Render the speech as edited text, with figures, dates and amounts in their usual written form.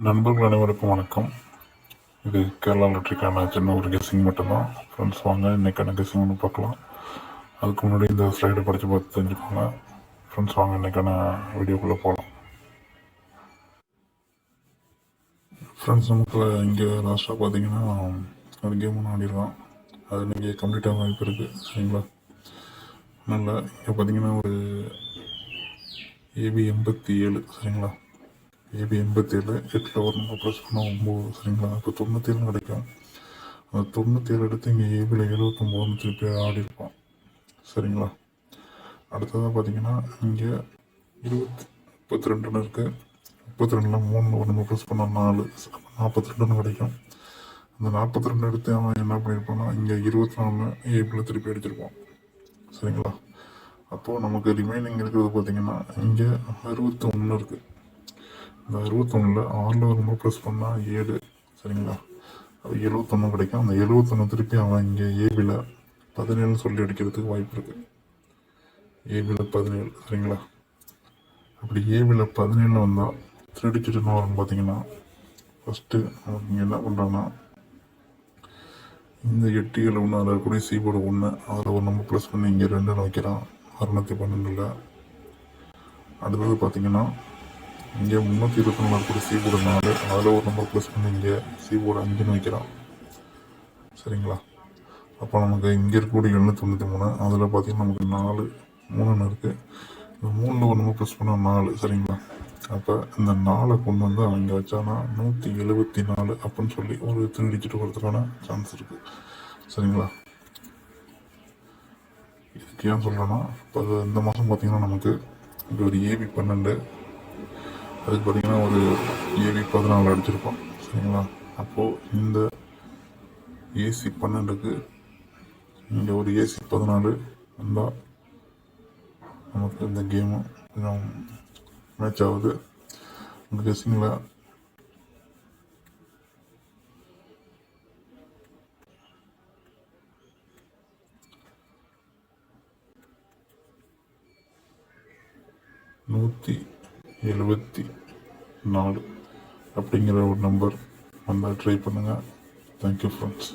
நண்பர்கள் அனைவருக்கும் வணக்கம். இது கேரளா லாட்ரிக்கான சின்ன ஒரு கெஸ்ஸிங் மட்டும்தான். ஃப்ரெண்ட்ஸ் வாங்க இன்றைக்கான கெஸ்ஸிங் ஒன்று பார்க்கலாம். அதுக்கு முன்னாடி இந்த ஸ்லைடை படித்து பார்த்து தெரிஞ்சுக்கோங்க. ஃப்ரெண்ட்ஸ் வாங்க இன்றைக்கான வீடியோக்குள்ளே போகலாம். ஃப்ரெண்ட்ஸ் நமக்கு இங்கே லாஸ்ட்டாக பார்த்தீங்கன்னா ஒரு கேம் ஒன்று ஆடிடலாம். அது நீங்கள் கம்ப்ளீட்டாக வாய்ப்பு இருக்குது. சரிங்களா? அதனால் இங்கே பார்த்தீங்கன்னா ஒரு ஏபி 87. சரிங்களா? ஏபி 87 8 ஒரு நம்ம ப்ரெஸ் பண்ணால் 9. சரிங்களா? இப்போ 97 கிடைக்கும். அந்த 97 எடுத்து இங்கே ஏபியில் 79 திருப்பி ஆடி இருப்போம். சரிங்களா? அடுத்ததாக பார்த்தீங்கன்னா இங்கே 32 இருக்குது. 32 3 ஒரு நம்ம ப்ரெஸ் பண்ணால் 4 42 கிடைக்கும். அந்த 42 எடுத்து அவன் என்ன பண்ணியிருப்பான்னா இங்கே 24 ஏபியில் திருப்பி அடிச்சிருப்பான். சரிங்களா? அப்போது நமக்கு ரிமைனிங் இருக்கிறது பார்த்தீங்கன்னா இங்கே 61 இருக்குது. இந்த 61 6 ஒரு நம்ம ப்ரெஸ் பண்ணால் 7. சரிங்களா? அது 71 கிடைக்கும். அந்த 71 திருப்பி அவன் இங்கே ஏபியில் 17 சொல்லி அடிக்கிறதுக்கு வாய்ப்பு இருக்குது. ஏபியில் 17. சரிங்களா? அப்படி ஏபியில் 17 வந்தால் 3 டிஜிட் என்ன வரும்னு பார்த்தீங்கன்னா ஃபஸ்ட்டு நமக்கு இங்கே என்ன பண்ணுறாங்கன்னா இந்த 8 7 1 அதில் கூட சீபோர்டு 1 அதில் ஒரு நம்ம ப்ளஸ் பண்ணி இங்கே 2 வைக்கிறான் 612. அடுத்தது பார்த்தீங்கன்னா இங்கே 324 கூட சீபோர்டு 4 அதில் ஒரு நம்பர் ப்ளஸ் பண்ணி இங்கே சீபோர்டு 5 வைக்கிறான். சரிங்களா? அப்போ நமக்கு இங்கே இருக்கக்கூடிய 793 அதில் பார்த்தீங்கன்னா நமக்கு 4 3 இருக்குது. இந்த 3 ஒரு நம்பர் ப்ளஸ் பண்ணால் 4. சரிங்களா? அப்போ இந்த 4 கொண்டு வந்து அவங்க வச்சானா 174 அப்படின்னு சொல்லி ஒரு 3 டிஜிட் வரதுக்கான சான்ஸ் இருக்குது. சரிங்களா? இதுக்கு ஏன் சொல்கிறேன்னா இப்போ இந்த மாதம் பார்த்திங்கன்னா நமக்கு இப்போ ஒரு ஏபி 12 அதுக்கு பார்த்திங்கன்னா ஒரு ஏபி 14 அடிச்சிருப்போம். சரிங்களா? அப்போது இந்த ஏசி 12க்கு இங்கே ஒரு ஏசி 14 வந்தால் நமக்கு இந்த கேமு கொஞ்சம் மேட்ச் ஆகுது. இந்த கெஸ்ஸிங்கில் $174 அப்படிங்கிற ஒரு நம்பர் வந்தால் ட்ரை பண்ணுங்கள். Thank you friends.